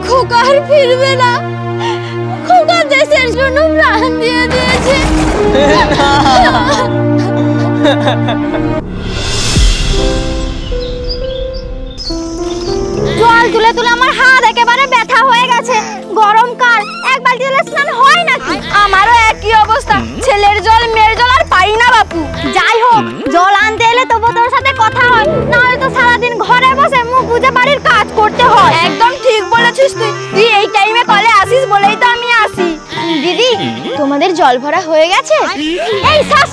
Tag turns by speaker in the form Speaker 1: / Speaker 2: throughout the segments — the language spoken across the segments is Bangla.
Speaker 1: খোকা আর ফিরবে না। খোকা দেশের জন্য প্রাণ দিয়ে দিয়েছে। জল তুলে তুলে আমার হাত একেবারে ব্যথা হয়ে গেছে। গরমকাল, এক বালতি জলে স্নান হয় নাকি? আমারও একই অবস্থা, ছেলের জল মেয়ের জল আর পাই না বাপু। যাই হোক, জল আনতে এলে তবু তোর সাথে কথা হয়, না হলে তো সারাদিন ঘরে বসে মুখ বুজে বাড়ির কাজ করতে হয়। একদম ঠিক বলেছিস তুই। তুই এই টাইমে কলে আসিস বলেই তো আমি আসি। দিদি, তোমাদের জল ভরা হয়ে গেছে? এই সর,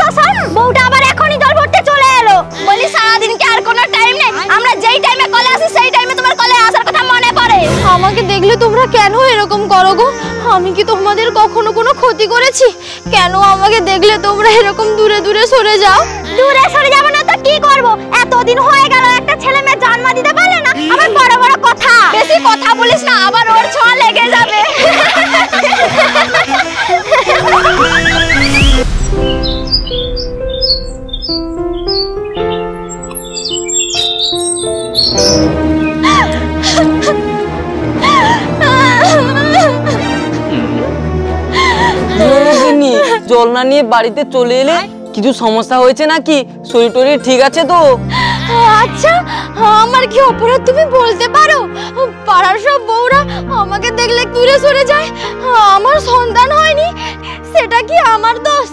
Speaker 1: বউটা আবার এখনই জল ভরতে চলে এলো। বলি সারাদিন কি আর কোনো টাইম নেই? আমরা যেই টাইমে কলে আসি সেই টাইমে তোমার কলে আসার কথা মনে পড়ে। আমাকে দেখলে তোমরা কেন এরকম করো গো? আমি কি তোমাদের কখনো কোনো ক্ষতি করেছি? কেন আমাকে দেখলে তোমরা এরকম দূরে দূরে সরে যাও? দূরে সরে যাবো না তো কি করব? এতদিন হয়ে গেল একটা ছেলে মেয়ে জন্ম দিতে পারলে না, আবার বড় বড় কথা। বেশি কথা বলিস না, আবার ওর ছোঁয়া লেগে যাবে।
Speaker 2: জল না নিয়ে বাড়িতে চলে এলে, কিছু সমস্যা হয়েছে নাকি? শরীর টরীর ঠিক আছে তো?
Speaker 1: আচ্ছা, আমার কি অপরাধ তুমি বলতে পারো? পাড়ার সব বউরা আমাকে দেখলে দূরে সরে যায়। আমার সন্তান হয়নি, সেটা কি আমার দোষ?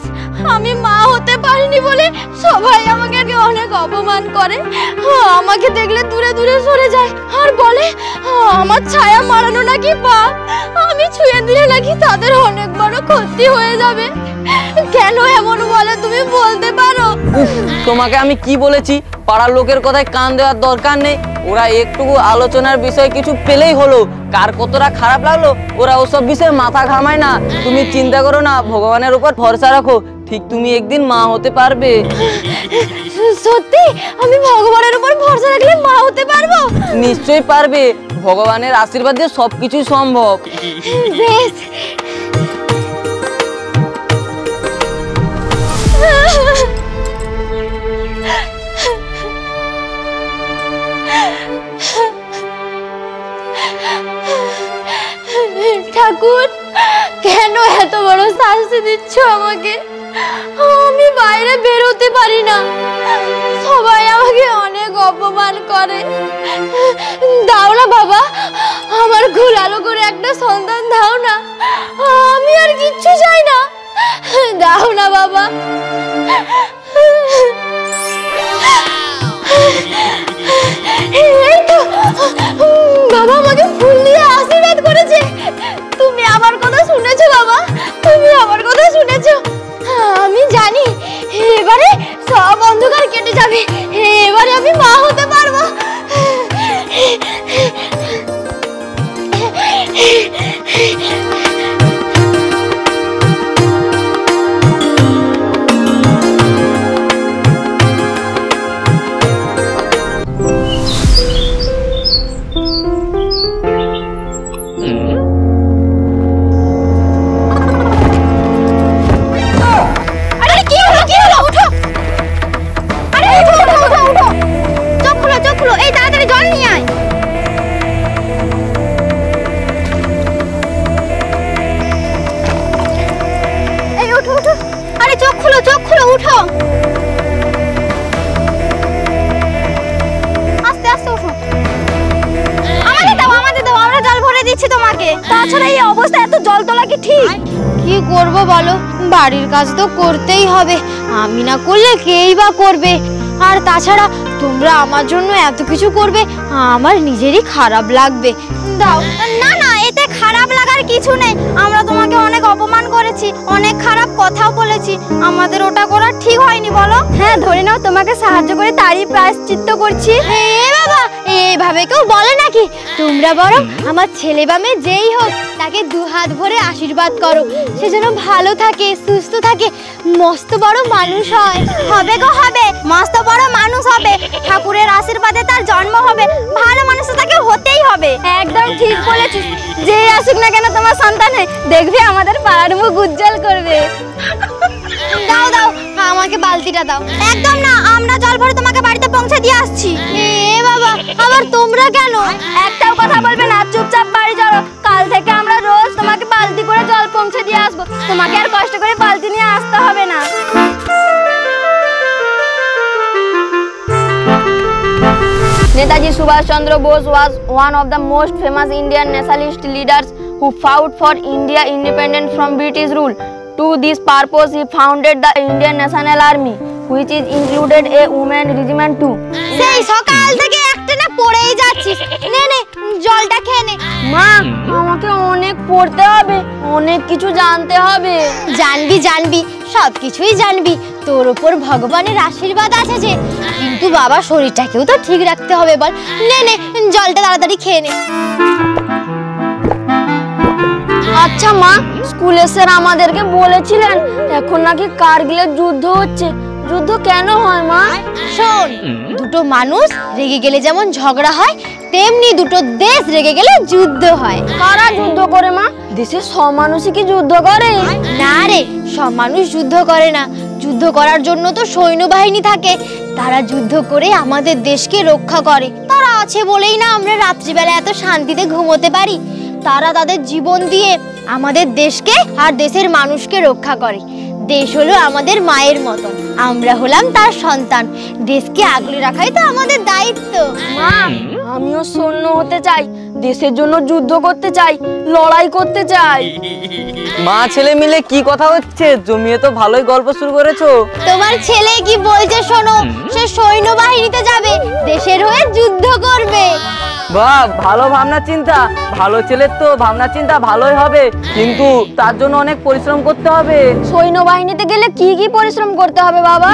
Speaker 1: আমি মা হতে পারিনি বলে সবাই আমাকে অনেক অপমান করে। আমাকে দেখলে দূরে দূরে সরে যায় আর বলে আমার ছায়া মারানো নাকি পাপ। আমি ছুঁয়ে দিলে নাকি তাদের অনেক বড় ক্ষতি হয়ে যাবে। কেন এমন বলে তুমি বলতে পারো?
Speaker 2: তোমাকে আমি কি বলেছি? পাড়ার লোকের কথায় কান দেওয়ার দরকার নেই। ওরা একটুকু আলোচনার বিষয় কিছু পেলেই হলো, কার কতটা খারাপ লাগলো ওরা ওসব বিষয়ে মাথা ঘামায় না। তুমি চিন্তা করো না, ভগবানের উপর ভরসা রাখো, ঠিক তুমি একদিন মা হতে পারবে।
Speaker 1: সত্যি? আমি ভগবানের উপর ভরসা রাখলে মা হতে পারবো?
Speaker 2: নিশ্চয়ই পারবে, ভগবানের আশীর্বাদ দিয়ে সবকিছুই সম্ভব।
Speaker 1: বেশ। ঠাকুর, কেন এত বড় শাস্তি দিচ্ছ আমাকে? আমি বাইরে বেরোতে পারি না, সবাই আমাকে অনেক অপমান করে। দাও না বাবা, আমার ঘোলালো করে একটা সন্তান দাও না। আমি আর কিচ্ছু চাই না, দাও না বাবা। এই তো বাবা আমাকে ফুল দিয়ে আশীর্বাদ করেছে। তুমি আমার কথা শুনেছো বাবা? তুমি আমার কথা শুনেছো? আমি জানি এবারে সব অন্ধকার কেটে যাবে, এবারে আমি মা হতে পারবো। কি করব বলো, বাড়ির কাজ তো করতেই হবে, আমি না করলে কেই বা করবে। আর তাছাড়া তোমরা আমার জন্য এত কিছু করবে, আমার নিজেরই খারাপ লাগবে। দাও না না, এতে খারাপ লাগার কিছু নেই। আমরা তোমাকে অনেক অপমান করেছি, অনেক খারাপ কথাও বলেছি, আমাদের ওটা করা ঠিক হয়নি বলো? হ্যাঁ ধরে নাও, তোমাকে সাহায্য করে তারই প্রায়শ্চিত্ত করছি। এ বাবা, এইভাবে কেউ বলে নাকি? তোমরা বরং আমার ছেলে বা মেয়ে যেই হোক তাকে দুহাত ভরে আশীর্বাদ করো, সে যেন ভালো থাকে, সুস্থ থাকে, মস্ত বড় মানুষ হয়। হবে গো হবে, মস্ত বড় মানুষ হবে, ঠাকুরের আশীর্বাদে তার জন্ম হবে, ভালো মানুষ তাকে হতেই হবে। একদম ঠিক বলেছিস, যে আসুক না কেন তোমার সন্তান হয়, দেখবে আমাদের পাড়ার মুখ উজ্জ্বল করবে। দাও দাও, আমাকে বালতিটা দাও। একদম না, আমরা জল ভরে তোমাকে বাড়িতে পৌঁছে দিয়ে আসছি। এ বাবা, আবার তোমরা কেন? একটাও কথা বলবে না, চুপচাপ বাড়ি চলো,
Speaker 3: Subhash Chandra Bose was one of the most famous Indian nationalist leaders who fought for India independence from British rule. To this purpose, he founded the Indian National Army, which is included a women regiment too.
Speaker 1: সেই সকাল থেকে একটা না পড়েই যাচ্ছিস। নে নে জলটা খেয়ে নে।
Speaker 3: মা, আমাকে অনেক পড়তে হবে, অনেক কিছু জানতে হবে।
Speaker 1: জানবি জানবি, সব কিছুই জানবি। তোর উপর ভগবানের আশীর্বাদ আছে যে, কিন্তু বাবা শরীরটাকেও তো ঠিক রাখতে হবে বল। নে নে জলটা তাড়াতাড়ি খেয়ে নে।
Speaker 3: আচ্ছা মা, স্কুলে স্যার আমাদেরকে বলেছিলেন এখন নাকি কারগিলের যুদ্ধ হচ্ছে। যুদ্ধ কেন হয় মা?
Speaker 1: শোন, দুটো মানুষ রেগে গেলে যেমন ঝগড়া হয়, তেমনি দুটো দেশ রেগে গেলে যুদ্ধ হয়।
Speaker 3: কারা যুদ্ধ করে মা? দেশের সব মানুষই কি যুদ্ধ করে?
Speaker 1: না রে, সব মানুষ যুদ্ধ করে না। যুদ্ধ করার জন্য তো সৈন্যবাহিনী থাকে, তারা যুদ্ধ করে আমাদের দেশকে রক্ষা করে। তারা আছে বলেই না আমরা রাত্রিবেলা এত শান্তিতে ঘুমোতে পারি। তারা তাদের জীবন দিয়ে আমাদের দেশকে আর দেশের মানুষকে রক্ষা করে। দেশ হলো আমাদের মায়ের মতন, আমরা হলাম তার সন্তান। দেশকে আগলে রাখাই তো আমাদের দায়িত্ব।
Speaker 3: মা, আমিও সৈন্য হতে চাই, দেশের জন্য যুদ্ধ করতে চাই, লড়াই করতে চাই।
Speaker 2: মা ছেলে মিলে কি কথা হচ্ছে? জমিয়ে তো ভালোই গল্প শুরু করেছো।
Speaker 1: তোমার ছেলে কি বলছে শোনো, সে সৈন্যবাহিনীতে যাবে, দেশের হয়ে যুদ্ধ করবে।
Speaker 2: বাহ, ভালো ভাবনা চিন্তা। ভালো ছেলের তো ভাবনা চিন্তা ভালোই হবে, কিন্তু তার জন্য অনেক পরিশ্রম করতে হবে।
Speaker 3: সৈন্যবাহিনীতে গেলে কি কি পরিশ্রম করতে হবে বাবা?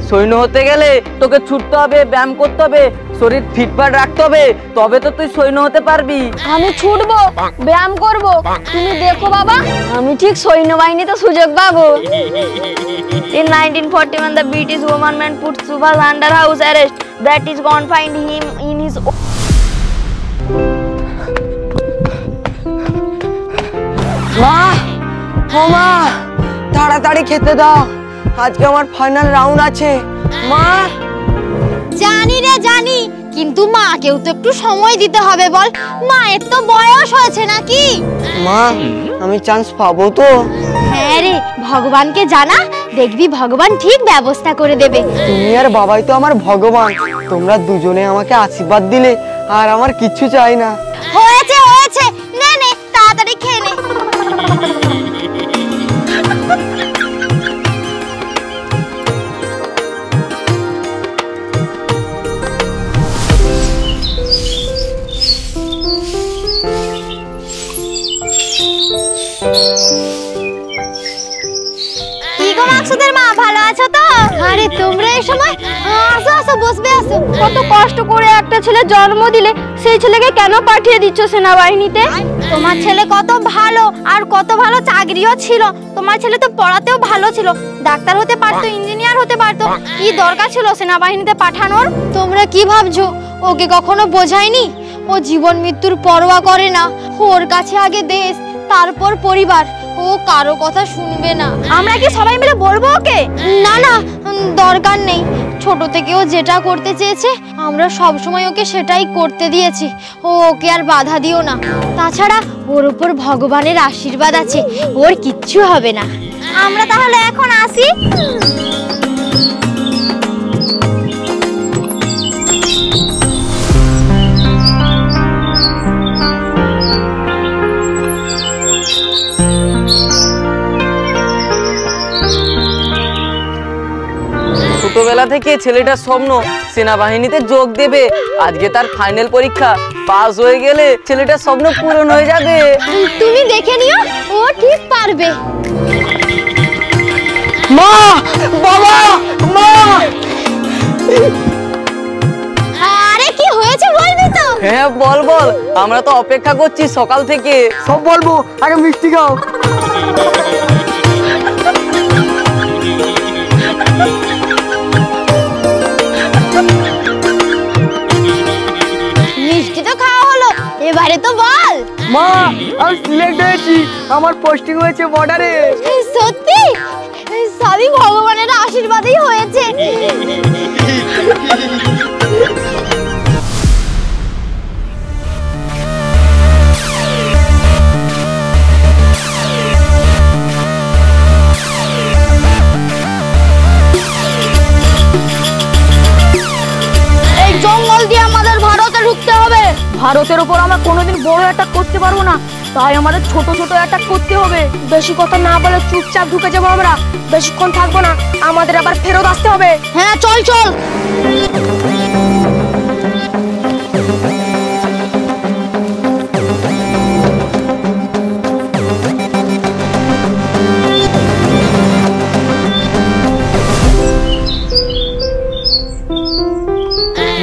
Speaker 2: সৈন্য হতে গেলে তোকে ছুটতে হবে, ব্যায়াম করতে হবে, শরীর ফিটফাট রাখতে হবে, তবে তো তুই সৈন্য হতে পারবি।
Speaker 3: আমি ছুটবো, ব্যায়াম করব, তুমি দেখো বাবা আমি ঠিক সৈন্যবাহিনীতে সুযোগ পাবো। In 1941 the British government put Subhash under house arrest, that is confined him in his
Speaker 2: মা, ও মা, তাড়াতাড়ি খেতে দাও, আজকে আমার ফাইনাল রাউন্ড আছে। মা,
Speaker 1: জানি রে জানি, কিন্তু মাকেও তো একটু সময় দিতে হবে বল। মায়ের তো বয়স হয়েছে নাকি?
Speaker 2: মা, আমি চান্স পাবো তো?
Speaker 1: হ্যাঁ রে, ভগবানকে জানা, দেখবি ভগবান ঠিক ব্যবস্থা করে দেবে।
Speaker 4: তুমি আর বাবাই তো আমার ভগবান, তোমরা দুজনে আমাকে আশীর্বাদ দিলে, আর আমার কিচ্ছু চাই না।
Speaker 1: হয়েছে হয়েছে, নে নে তাড়াতাড়ি খেয়ে নে। মাকসুদের মা, ভালো আছো তো? আরে তোমরা এই সময়? আসো আসো, বসবে আসো।
Speaker 3: কত কষ্ট করে একটা ছেলে জন্ম দিলে, সেই ছেলেকে কেন পাঠিয়ে দিচ্ছ সেনাবাহিনীতে?
Speaker 1: তোমার ছেলে কত ভালো, আর কত ভালো চাকরিও ছিল। তোমার ছেলে তো পড়াতেও ভালো ছিল, ডাক্তার হতে পারতো, ইঞ্জিনিয়ার হতে পারতো। কি দরকার ছিল সেনাবাহিনীতে পাঠানোর? তোমরা কি ভাবছো, ওকে কখনো বোঝায়নি? ও জীবন মৃত্যুর পরোয়া করে না। ওর কাছে আগে দেশ, তারপর পরিবার। ও কারো কথা শুনবে না।
Speaker 3: আমরা কি সবাই মিলে বলবো ওকে?
Speaker 1: না না, দরকার নেই। ছোট থেকে ও যেটা করতে চেয়েছে, আমরা সব সময় ওকে সেটাই করতে দিয়েছি। ওকে আর বাধা দিও না। তাছাড়া ওর উপর ভগবানের আশীর্বাদ আছে, ওর কিচ্ছু হবে না। আমরা তাহলে এখন আসি।
Speaker 2: ছোটবেলা থেকে ছেলেটার স্বপ্ন সেনাবাহিনীতে যোগ দেবে। আজকে তার ফাইনাল পরীক্ষা, পাস হয়ে গেলে ছেলেটার স্বপ্ন পূরণ হয়ে যাবে।
Speaker 1: তুমি দেখে নিও, ও ঠিক পারবে।
Speaker 4: মা, বাবা, মা।
Speaker 1: আরে কি হয়েছে বলবি তো?
Speaker 2: হ্যাঁ বল বল, আমরা তো অপেক্ষা করছি সকাল থেকে।
Speaker 4: সব বলবো, আগে মিষ্টি খাও।
Speaker 1: মিষ্টি তো খাওয়া হলো, এবারে তো বল।
Speaker 4: মা, আমি সিলেক্ট হয়েছি, আমার পোস্টিং হয়েছে বর্ডারে।
Speaker 1: সত্যি? সবই ভগবানের আশীর্বাদেই হয়েছে। এই জঙ্গল দিয়ে আমাদের ভারতে ঢুকতে
Speaker 3: ভারতের ওপর আমরা কোনোদিন বড় অ্যাটাক করতে পারবো না, তাই আমাদের ছোট ছোট অ্যাটাক করতে হবে।
Speaker 5: বেশি কথা না বলে চুপচাপ ঢুকে যাবো আমরা, বেশিক্ষণ থাকবো না, আমাদের আবার ফেরত আসতে হবে।
Speaker 1: হ্যাঁ চল চল।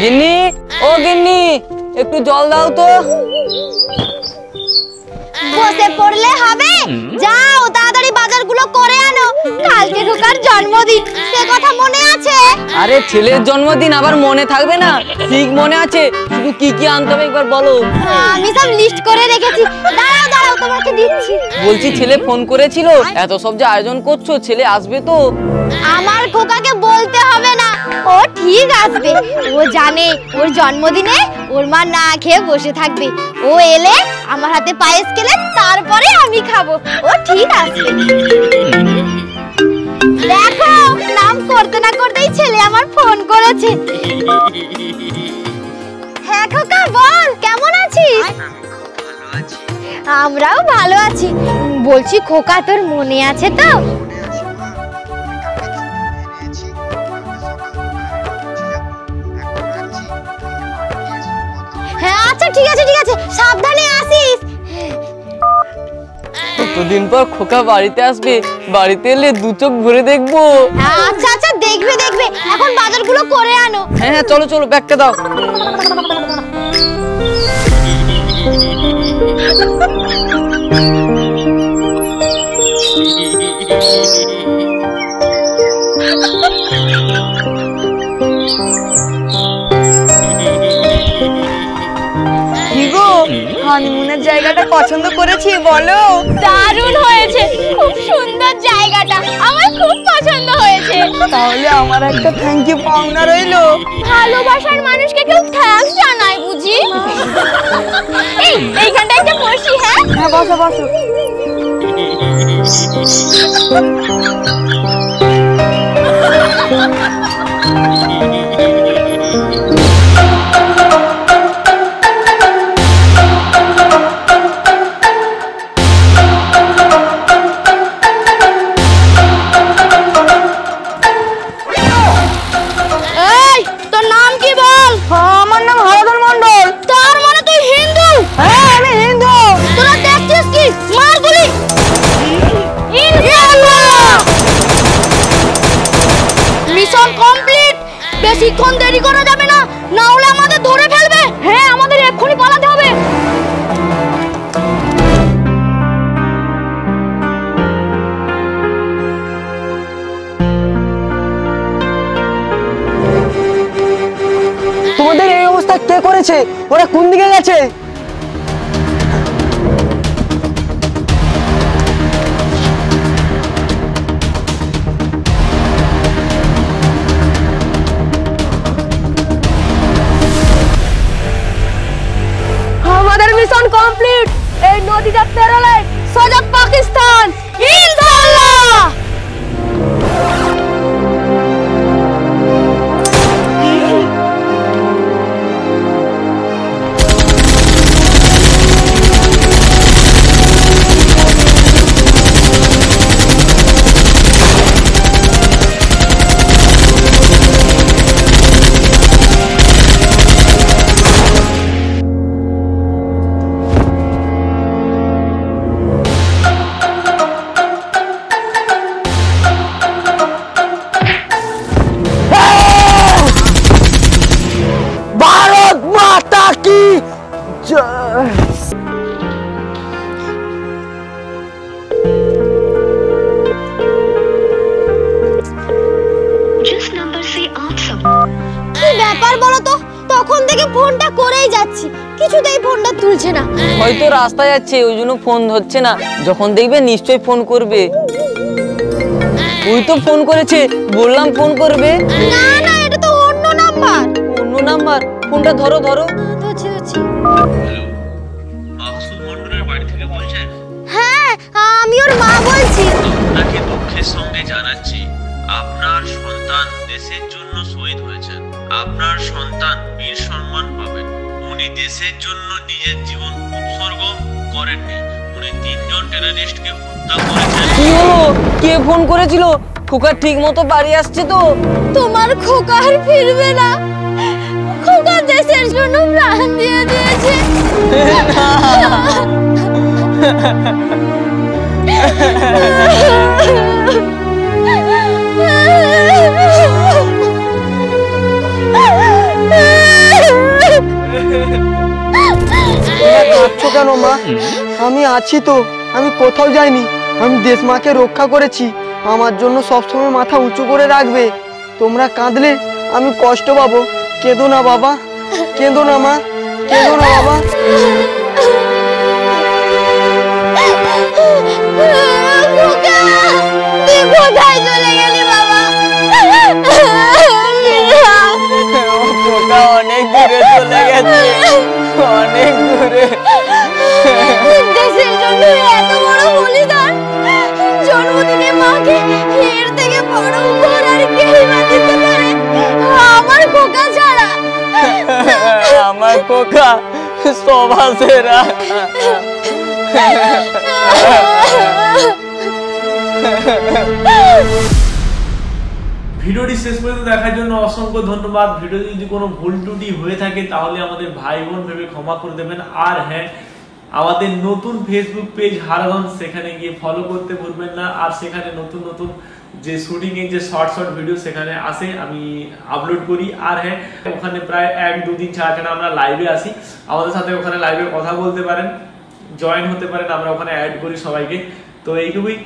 Speaker 2: গিন্নি, ও গিন্নি, একটু জল দাও তো।
Speaker 1: বসে পড়লে হবে? যাও তাড়াতাড়ি বাজারগুলো করে আনো, কালকে খোকার জন্মদিন, সে কথা মনে আছে?
Speaker 2: আরে ছেলের জন্মদিন আবার মনে থাকবে না? ঠিক মনে আছে, শুধু কি কি আনতে হবে একবার বলো।
Speaker 1: আমি সব লিস্ট করে রেখেছি, দাঁড়াও দাঁড়াও তোমাকে দিচ্ছি।
Speaker 2: বলছি ছেলে ফোন করেছিল, এত সব যে আয়োজন করছো, ছেলে আসবে তো?
Speaker 1: আমার খোকাকে বলতে হবে না, ও ঠিক আসবে। ও জানে ওর জন্মদিনে ওর মা না খেয়ে বসে থাকবে, ও এলে আমার হাতে পায়েস খেলে তারপরে আমি খাবো, ও ঠিক আসবে। দেখো নাম করতে না করতেই ছেলে আমার ফোন করেছে। হ্যাঁ খোকা বল, কেমন আছিস? আমরাও ভালো আছি। বলছি খোকা তোর মনে আছে তো? হ্যাঁ আচ্ছা ঠিক আছে ঠিক আছে, সাবধানে আসিস।
Speaker 2: কতদিন পর খোকা বাড়িতে আসবে, বাড়িতে এলে দু চোখ ভরে দেখবো।
Speaker 1: আচ্ছা আচ্ছা দেখবে দেখবে, এখন বাজারগুলো করে আনো।
Speaker 2: হ্যাঁ হ্যাঁ চলো চলো, ব্যাগটা দাও।
Speaker 4: হানিমুনের জায়গাটা পছন্দ করেছি বলো?
Speaker 1: দারুণ হয়েছে, খুব সুন্দর জায়গাটা, আমার খুব পছন্দ হয়েছে।
Speaker 4: তাহলে আমার একটা থ্যাংক ইউ পাওনা রইলো।
Speaker 1: ভালোবাসার মানুষকে কেউ থ্যাঙ্কস জানায় বুঝি? এইখানটা একটা বসি। হ্যাঁ
Speaker 4: হ্যাঁ বসো বসো।
Speaker 5: আমার নাম হরধর মন্ডল।
Speaker 1: তার মানে তুই হিন্দু?
Speaker 5: হ্যাঁ আমি হিন্দু।
Speaker 1: তোরা দেখছিস কি? মার গুলি। মিশন কমপ্লিট, বেশিক্ষণ দেরি করা যাবে না, না হলে আমাদের ধরে ফেলবে।
Speaker 3: হ্যাঁ আমাদের এক্ষুনি পালাতে হবে।
Speaker 4: তোমাদের এই অবস্থা কে করেছে? ওরা কোন দিকে গেছে?
Speaker 5: আমাদের মিশন কমপ্লিট। এই নদীটা পেরোলে সোজা পাকিস্তান।
Speaker 1: ইনশাআল্লাহ।
Speaker 4: ভারত মাতা কি জয়।
Speaker 1: কি ব্যাপার বলো তো, তখন থেকে ফোনটা করেই যাচ্ছি, কিছুতেই ফোনটা তুলছে না।
Speaker 2: হয়তো রাস্তায় যাচ্ছে ওই জন্য ফোন ধরছে না, যখন দেখবে নিশ্চয়ই ফোন করবে। ওই তো ফোন করেছে, বললাম ফোন করবে।
Speaker 1: না না, এটা তো অন্য নাম্বার।
Speaker 2: অন্য নাম্বার? ফোনটা ধরো ধরো।
Speaker 1: ধরছি ধরছি।
Speaker 6: মাহসুদ মন্ডলের বাড়ি থেকে বলছেন?
Speaker 1: হ্যাঁ আমি ওর মা বলছি।
Speaker 6: আপনাকে দুঃখের সঙ্গে জানাচ্ছি আপনার সন্তান দেশের জন্য শহীদ হয়েছেন। আপনার সন্তান বীর সম্মান পাবেন। উনি দেশের জন্য নিজের জীবন উৎসর্গ করেননি, উনি 3 জন টেররিস্টকে হত্যা করেছেন।
Speaker 2: কি হলো? কে ফোন করেছিল? খোকা ঠিক মতো বাড়ি আসছে তো?
Speaker 1: তোমার খোকা আর ফিরবে না। খোকা দেশের জন্য প্রাণ দিয়ে দিয়েছে।
Speaker 4: কাঁদছো কেন মা? আমি আছি তো, আমি কোথাও যাইনি। আমি দেশ মাকে রক্ষা করেছি, আমার জন্য সবসময় মাথা উঁচু করে রাখবে। তোমরা কাঁদলে আমি কষ্ট পাবো। কেঁদো না বাবা, কেঁদো না মা, কেঁদো না বাবা।
Speaker 1: খোকা, তুই কোথায় চলে গেলি বাবা?
Speaker 2: খোকা অনেক দূরে চলে গেছে, অনেক দূরে।
Speaker 1: দেশের জন্য এত বড় বলিদান, জন্মদিনে মাকে এর থেকে বড় উপহার আর কেই বা দিতে পারে আমার খোকা ছাড়া।
Speaker 2: আমার খোকা সবার সেরা।
Speaker 7: ভিডিওটি শেষ পর্যন্ত দেখার জন্য অসংখ্য ধন্যবাদ। ভিডিওতে যদি কোনো ভুল ত্রুটি হয়ে থাকে তাহলে আমাদের ভাই বোন ভেবে ক্ষমা করে দেবেন। আর হ্যাঁ, আমাদের নতুন ফেসবুক পেজ হারাধন, সেখানে গিয়ে ফলো করতে ভুলবেন না। আর সেখানে নতুন নতুন যে শুটিং এর যে শর্ট ভিডিও সেখানে আসে, আমি আপলোড করি। আর হ্যাঁ, ওখানে প্রায় 1-2 দিন ছাড়া আমরা লাইভে আসি। আমাদের সাথে ওখানে লাইভে কথা বলতে পারেন, জয়েন হতে পারেন, আমরা ওখানে অ্যাড করি সবাইকে। তো এইটুকুই।